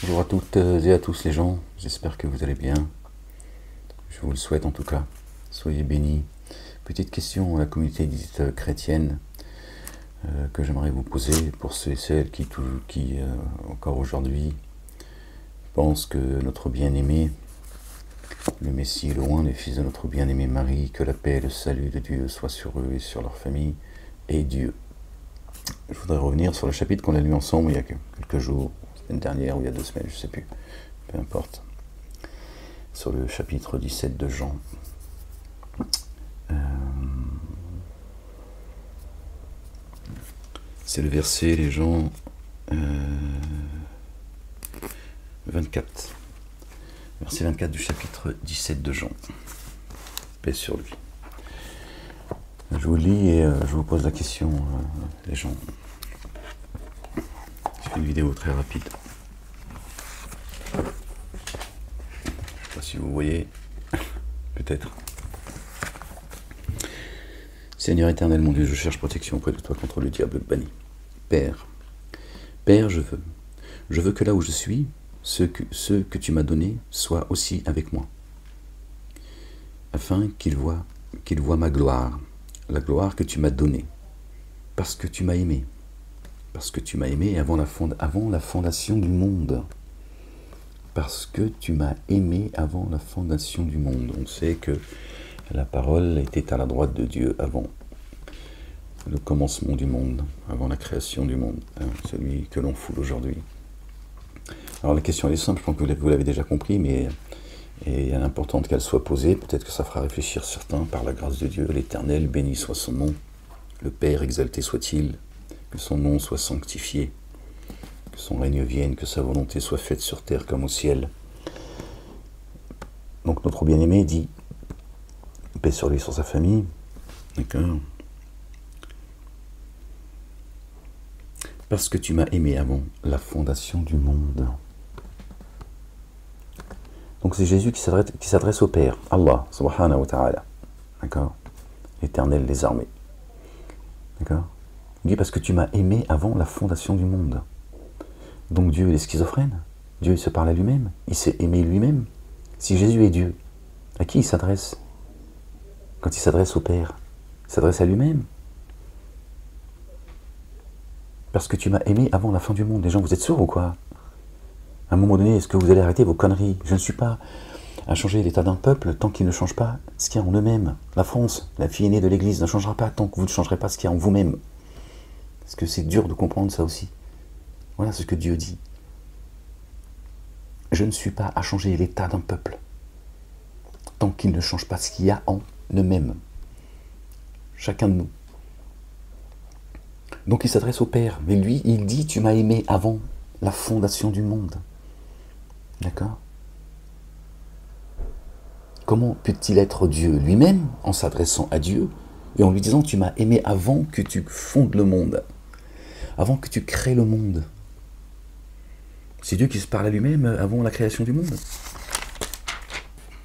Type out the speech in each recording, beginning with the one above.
Bonjour à toutes et à tous les gens, j'espère que vous allez bien. Je vous le souhaite en tout cas. Soyez bénis. Petite question à la communauté dite chrétienne que j'aimerais vous poser pour ceux et celles qui encore aujourd'hui, pensent que notre bien-aimé, le Messie est loin, le fils de notre bien-aimé Marie, que la paix et le salut de Dieu soient sur eux et sur leur famille et Dieu. Je voudrais revenir sur le chapitre qu'on a lu ensemble il y a quelques jours, la semaine dernière ou il y a 2 semaines, je ne sais plus, peu importe, sur le chapitre 17 de Jean. C'est le verset, les gens, 24. Verset 24 du chapitre 17 de Jean. Paix sur lui. Je vous lis et je vous pose la question, les gens. Je fais une vidéo très rapide. Je ne sais pas si vous voyez, peut-être. Seigneur éternel, mon Dieu, je cherche protection auprès de toi contre le diable banni. Père, je veux que là où je suis, ceux que tu m'as donnés soient aussi avec moi, afin qu'ils voient ma gloire, la gloire que tu m'as donnée, parce que tu m'as aimé, avant la fondation du monde, parce que tu m'as aimé avant la fondation du monde. On sait que la parole était à la droite de Dieu avant le commencement du monde, avant la création du monde, celui que l'on foule aujourd'hui. Alors la question est simple, je pense que vous l'avez déjà compris, mais il est important qu'elle soit posée. Peut-être que ça fera réfléchir certains par la grâce de Dieu. L'Éternel, béni soit son nom. Le Père, exalté soit-il. Que son nom soit sanctifié. Que son règne vienne, que sa volonté soit faite sur terre comme au ciel. Donc notre bien-aimé dit, paix sur lui, sur sa famille. D'accord. Parce que tu m'as aimé avant la fondation du monde. Donc c'est Jésus qui s'adresse au Père, Allah, subhanahu wa ta'ala. D'accord. L'Éternel des armées. D'accord. Il dit parce que tu m'as aimé avant la fondation du monde. Donc Dieu est schizophrène. Dieu il se parle à lui-même. Il s'est aimé lui-même. Si Jésus est Dieu, à qui il s'adresse? Quand il s'adresse au Père, il s'adresse à lui-même. Parce que tu m'as aimé avant la fin du monde. Les gens, vous êtes sourds ou quoi? À un moment donné, est-ce que vous allez arrêter vos conneries? Je ne suis pas à changer l'état d'un peuple tant qu'il ne change pas ce qu'il y a en eux-mêmes. La France, la fille aînée de l'Église, ne changera pas tant que vous ne changerez pas ce qu'il y a en vous-même. Parce que c'est dur de comprendre ça aussi. Voilà ce que Dieu dit. Je ne suis pas à changer l'état d'un peuple tant qu'il ne change pas ce qu'il y a en eux-mêmes. Chacun de nous. Donc il s'adresse au Père. Mais lui, il dit, tu m'as aimé avant la fondation du monde. D'accord? Comment peut-il être Dieu lui-même en s'adressant à Dieu et en lui disant, tu m'as aimé avant que tu fondes le monde, avant que tu crées le monde? C'est Dieu qui se parle à lui-même avant la création du monde,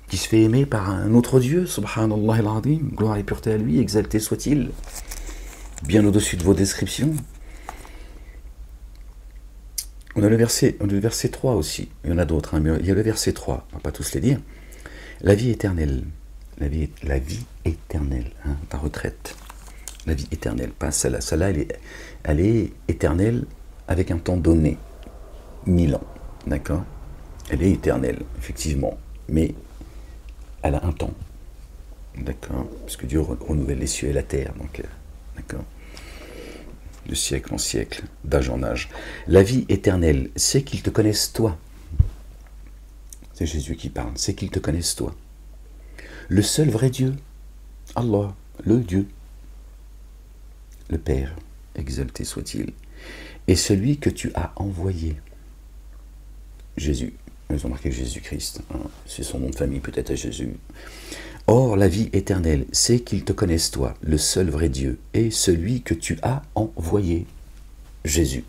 qui se fait aimer par un autre Dieu, subhanallah al-azim, gloire et pureté à lui, exalté soit-il, bien au-dessus de vos descriptions. On a le verset 3 aussi, il y en a d'autres, mais il y a le verset 3, on ne va pas tous les dire. La vie éternelle, la vie éternelle, ta retraite, la vie éternelle, pas celle-là, celle-là elle est éternelle avec un temps donné, 1000 ans, d'accord? Elle est éternelle, effectivement, mais elle a un temps, d'accord? Parce que Dieu renouvelle les cieux et la terre, donc, d'accord? De siècle en siècle, d'âge en âge. La vie éternelle, c'est qu'ils te connaissent toi. C'est Jésus qui parle, c'est qu'ils te connaissent toi. Le seul vrai Dieu, Allah, le Dieu, le Père, exalté soit-il, et celui que tu as envoyé, Jésus. Ils ont marqué Jésus-Christ, c'est son nom de famille peut-être à Jésus. Or, la vie éternelle, c'est qu'ils te connaissent toi, le seul vrai Dieu, et celui que tu as envoyé, Jésus.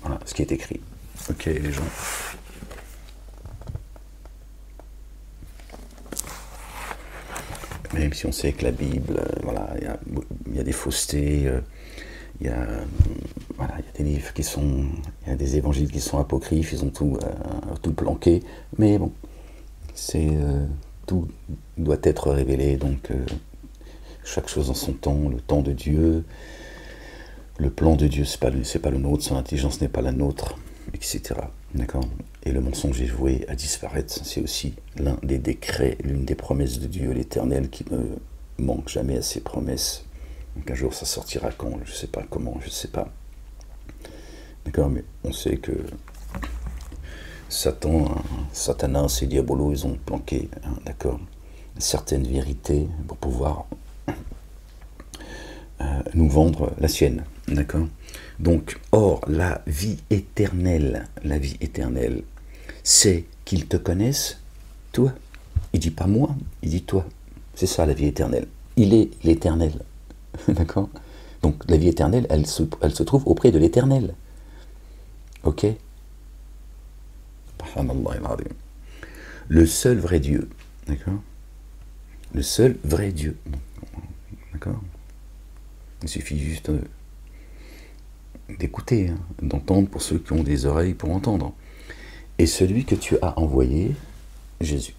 Voilà ce qui est écrit. Ok, les gens. Même si on sait que la Bible, voilà, il y a des faussetés, il y a voilà, il y a des livres qui sont, il y a des évangiles qui sont apocryphes, ils ont tout, tout planqué, mais bon, c'est tout doit être révélé, donc chaque chose en son temps, le temps de Dieu, le plan de Dieu, c'est pas le nôtre, son intelligence n'est pas la nôtre, etc. D'accord? Et le mensonge est voué à disparaître, c'est aussi l'un des décrets, l'une des promesses de Dieu, l'Éternel, qui ne manque jamais à ses promesses. Donc un jour ça sortira quand, je sais pas comment, je sais pas. D'accord, mais on sait que Satanas et Diabolo, ils ont planqué, hein, d'accord, certaines vérités pour pouvoir nous vendre la sienne, d'accord. Donc, or, la vie éternelle, c'est qu'ils te connaissent, toi. Il dit pas moi, il dit toi. C'est ça la vie éternelle. Il est l'éternel, d'accord. Donc, la vie éternelle, elle se trouve auprès de l'éternel. Ok. Le seul vrai Dieu, d'accord. Le seul vrai Dieu, d'accord. Il suffit juste d'écouter, hein, d'entendre pour ceux qui ont des oreilles pour entendre. Et celui que tu as envoyé, Jésus.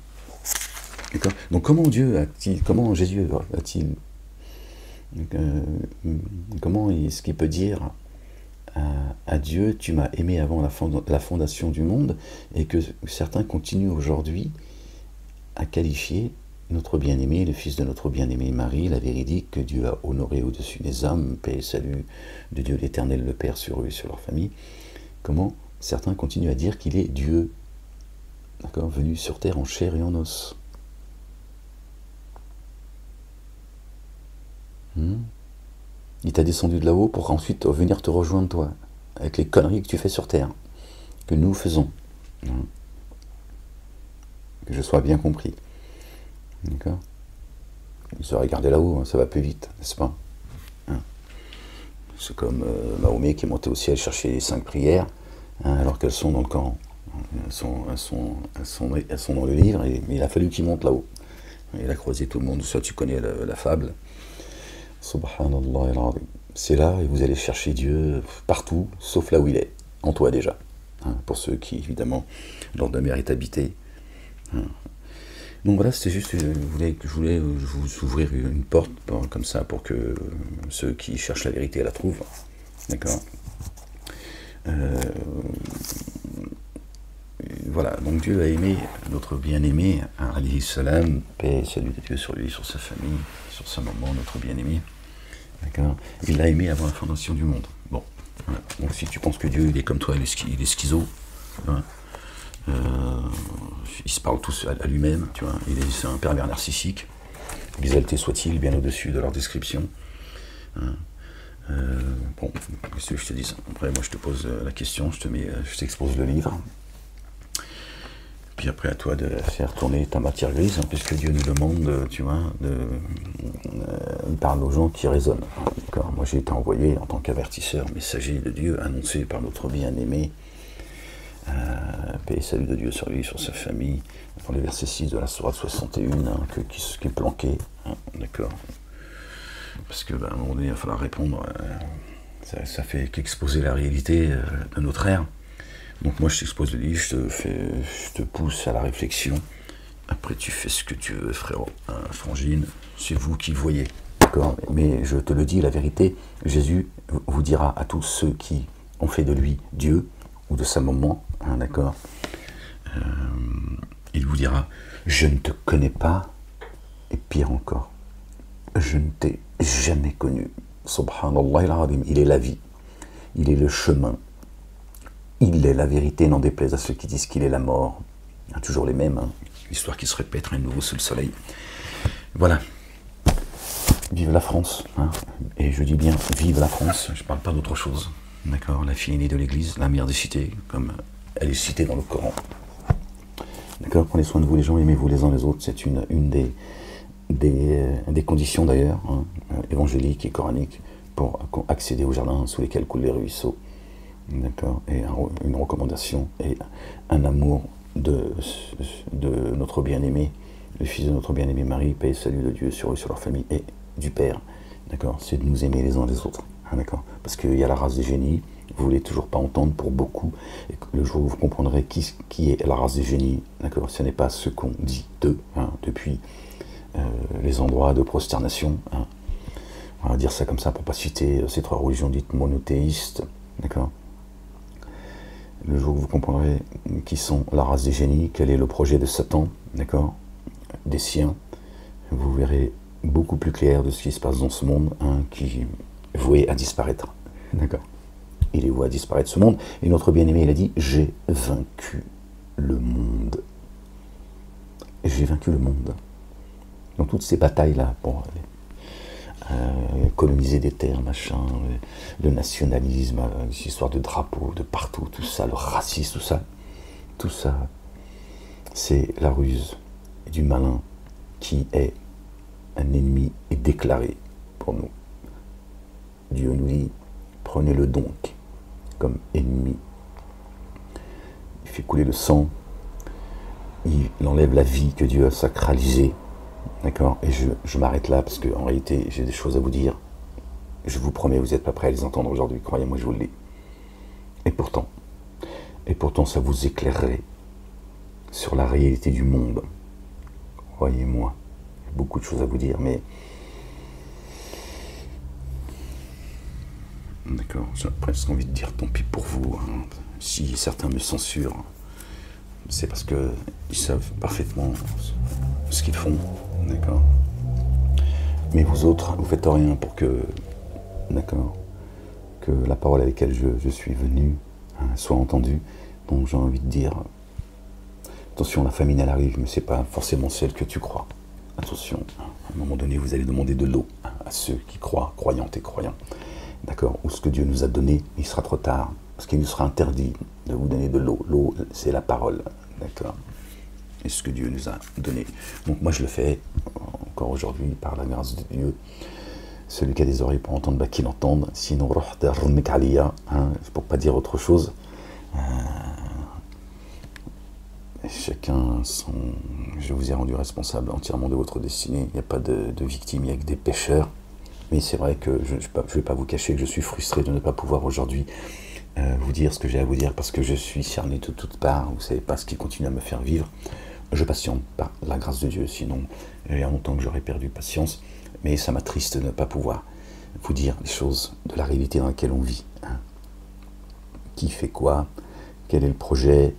D'accord. Donc comment Jésus a-t-il, comment est-ce qu'il peut dire à Dieu, tu m'as aimé avant la fondation du monde, et que certains continuent aujourd'hui à qualifier notre bien-aimé, le fils de notre bien-aimé Marie, la véridique que Dieu a honoré au-dessus des hommes, paix et salut de Dieu l'Éternel, le Père, sur eux et sur leur famille. Comment certains continuent à dire qu'il est Dieu, d'accord, venu sur terre en chair et en os. Il t'a descendu de là-haut pour ensuite venir te rejoindre toi, avec les conneries que tu fais sur terre, que nous faisons. Que je sois bien compris. D'accord. Il se regarder là-haut, hein, ça va plus vite, n'est-ce pas, hein. C'est comme Mahomet qui est monté au ciel chercher les 5 prières, hein, alors qu'elles sont dans le Coran. Elles sont dans le livre, mais il a fallu qu'il monte là-haut. Il a croisé tout le monde, ça tu connais la fable. Subhanallah al-Azim. C'est là, et vous allez chercher Dieu partout, sauf là où il est, en toi déjà. Hein, pour ceux qui, évidemment, l'ordre de mer est habité. Hein. Donc voilà, c'était juste, je voulais vous ouvrir une porte comme ça pour que ceux qui cherchent la vérité la trouvent. D'accord. Voilà, donc Dieu a aimé notre bien-aimé, alayhi salam, paix et salut de Dieu sur lui, sur sa famille, sur sa maman, notre bien-aimé. D'accord. Il l'a aimé avant la fondation du monde. Bon, voilà. Donc si tu penses que Dieu il est comme toi, il est schizo, hein, il se parle tous à lui-même, tu vois, c'est un pervers narcissique, exalté soit-il, bien au-dessus de leur description. Hein. Bon, qu'est-ce que je te dis? Après, moi je te pose la question, je t'expose le livre. Puis après, à toi de faire tourner ta matière grise, hein, puisque Dieu nous demande, tu vois, il parle aux gens qui raisonnent. Hein, d'accord. Moi, j'ai été envoyé en tant qu'avertisseur, messager de Dieu, annoncé par notre bien-aimé, paix et salut de Dieu sur lui, sur sa famille, dans les versets 6 de la sourate 61, hein, qui est planqué, hein, d'accord. Parce que, à un moment donné, il va falloir répondre, ça fait qu'exposer la réalité de notre ère. Donc moi je t'expose le livre, je te pousse à la réflexion. Après tu fais ce que tu veux, frérot, hein, frangine, c'est vous qui voyez. D'accord. Mais je te le dis, la vérité, Jésus vous dira à tous ceux qui ont fait de lui Dieu, ou de sa maman, hein, d'accord, il vous dira, je ne te connais pas, et pire encore, je ne t'ai jamais connu. Subhanallah al-Azim, il est la vie, il est le chemin. Il est la vérité, n'en déplaise à ceux qui disent qu'il est la mort. Toujours les mêmes, hein. L'histoire qui se répète, rien de nouveau sous le soleil. Voilà. Vive la France, hein. Et je dis bien, vive la France, je ne parle pas d'autre chose. D'accord. La fille aînée de l'Église, la mère des cités, comme elle est citée dans le Coran. D'accord. Prenez soin de vous les gens, aimez-vous les uns les autres, c'est une des conditions d'ailleurs, hein, évangéliques et coraniques, pour accéder au jardin sous lesquels coulent les ruisseaux. D'accord, et une recommandation et un amour de notre bien-aimé, le fils de notre bien-aimé Marie, paix et salut de Dieu sur eux, sur leur famille, et du Père. D'accord, c'est de nous aimer les uns les autres. Hein, d'accord, parce qu'il y a la race des génies, vous voulez toujours pas entendre pour beaucoup, et le jour où vous comprendrez qui est la race des génies, d'accord, ce n'est pas ce qu'on dit d'eux, hein, depuis les endroits de prosternation, hein. On va dire ça comme ça pour pas citer ces trois religions dites monothéistes, d'accord. Le jour où vous comprendrez qui sont la race des génies, quel est le projet de Satan, d'accord, des siens, vous verrez beaucoup plus clair de ce qui se passe dans ce monde, hein, qui est voué à disparaître, d'accord. Il est voué à disparaître ce monde, et notre bien-aimé, il a dit, j'ai vaincu le monde. J'ai vaincu le monde. Dans toutes ces batailles-là, pour coloniser des terres, machin, le nationalisme, les histoires de drapeaux, de partout, tout ça, le racisme, tout ça, c'est la ruse du malin qui est un ennemi et déclaré pour nous. Dieu nous dit, prenez-le donc comme ennemi. Il fait couler le sang, il enlève la vie que Dieu a sacralisée. D'accord. Et je m'arrête là parce qu'en réalité, j'ai des choses à vous dire. Je vous promets, vous n'êtes pas prêts à les entendre aujourd'hui. Croyez-moi, je vous le dis. Et pourtant, ça vous éclairerait sur la réalité du monde. Croyez-moi, il y a beaucoup de choses à vous dire, mais... D'accord, j'ai presque envie de dire tant pis pour vous, hein. Si certains me censurent, c'est parce qu'ils savent parfaitement ce qu'ils font, d'accord. Mais vous autres, vous faites rien pour que, d'accord, que la parole avec laquelle je suis venu, hein, soit entendue. Donc j'ai envie de dire, attention, la famine elle arrive, mais c'est pas forcément celle que tu crois. Attention, à un moment donné, vous allez demander de l'eau, hein, à ceux qui croient, croyantes et croyants, d'accord. Ou ce que Dieu nous a donné, il sera trop tard, parce qu'il nous sera interdit de vous donner de l'eau. L'eau, c'est la parole, d'accord. Et ce que Dieu nous a donné. Donc moi je le fais encore aujourd'hui par la grâce de Dieu. Celui qui a des oreilles pour entendre, bah, qu'il entende. Sinon, hein, pour pas dire autre chose. Chacun son... Je vous ai rendu responsable entièrement de votre destinée. Il n'y a pas de victimes, il n'y a que des pécheurs. Mais c'est vrai que je ne vais pas vous cacher que je suis frustré de ne pas pouvoir aujourd'hui vous dire ce que j'ai à vous dire, parce que je suis cerné de toutes parts. Vous ne savez pas ce qui continue à me faire vivre. Je patiente par la grâce de Dieu, sinon il y a longtemps que j'aurais perdu patience. Mais ça m'attriste de ne pas pouvoir vous dire les choses de la réalité dans laquelle on vit, hein. Qui fait quoi, quel est le projet,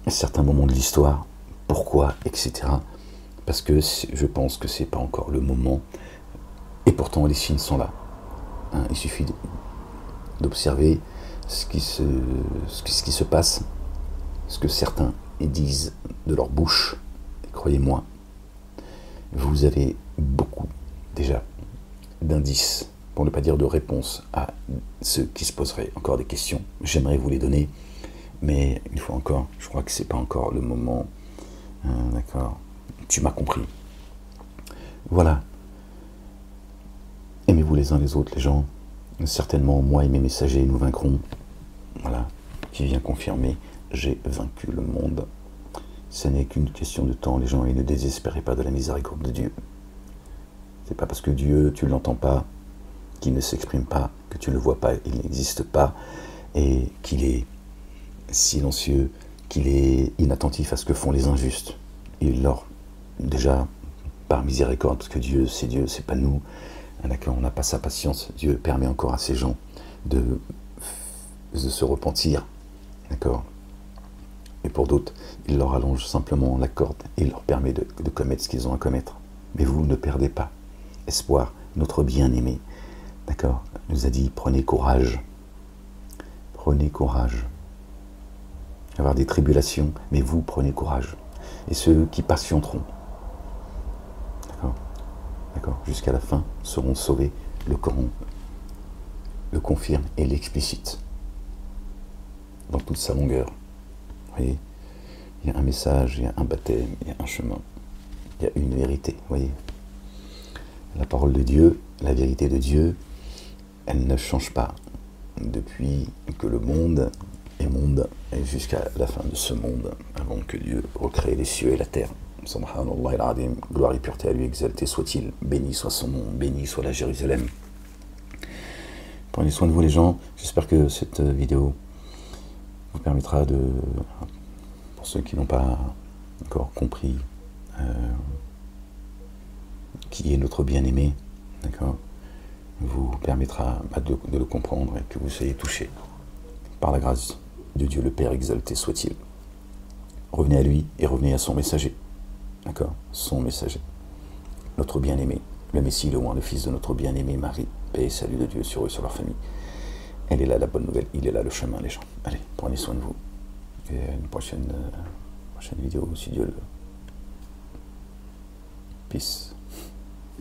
certains moments de l'histoire, pourquoi, etc. Parce que je pense que c'est pas encore le moment, et pourtant les signes sont là, hein. Il suffit d'observer ce qui se passe, ce que certains disent de leur bouche. Et croyez-moi, vous avez beaucoup déjà d'indices, pour ne pas dire de réponses, à ceux qui se poseraient encore des questions. J'aimerais vous les donner, mais une fois encore, je crois que c'est pas encore le moment. D'accord, tu m'as compris. Voilà. Aimez-vous les uns les autres, les gens. Certainement, moi et mes messagers, nous vaincrons. Voilà, qui vient confirmer, j'ai vaincu le monde. Ce n'est qu'une question de temps, les gens, et ne désespérez pas de la miséricorde de Dieu. C'est pas parce que Dieu, tu ne l'entends pas, qu'il ne s'exprime pas, que tu ne le vois pas, il n'existe pas, et qu'il est silencieux, qu'il est inattentif à ce que font les injustes. Il leur, déjà, par miséricorde, parce que Dieu, c'est pas nous, d'accord, on n'a pas sa patience, Dieu permet encore à ces gens de se repentir, d'accord. Et pour d'autres, il leur allonge simplement la corde et il leur permet de commettre ce qu'ils ont à commettre. Mais vous ne perdez pas espoir. Notre bien-aimé, d'accord, nous a dit, prenez courage. Prenez courage. Il va y avoir des tribulations, mais vous prenez courage. Et ceux qui patienteront, d'accord, jusqu'à la fin, seront sauvés. Le Coran le confirme et l'explicite dans toute sa longueur. Vous voyez, il y a un message, il y a un baptême, il y a un chemin, il y a une vérité. Vous voyez, la parole de Dieu, la vérité de Dieu, elle ne change pas depuis que le monde est monde et jusqu'à la fin de ce monde, avant que Dieu recrée les cieux et la terre. Subhanallah al-Adim, gloire et pureté à lui, exalté soit-il, béni soit son nom, béni soit la Jérusalem Prenez soin de vous les gens. J'espère que cette vidéo vous permettra de, pour ceux qui n'ont pas encore compris qui est notre bien-aimé, d'accord, vous permettra de le comprendre et que vous soyez touchés par la grâce de Dieu le Père exalté soit-il. Revenez à lui et revenez à son messager, d'accord, son messager, notre bien-aimé, le Messie, le Roi, le Fils de notre bien-aimé Marie. Paix et salut de Dieu sur eux, sur leur famille. Elle est là la bonne nouvelle, il est là le chemin, les gens. Allez, prenez soin de vous. Et à une prochaine vidéo, si Dieu le veut. Peace.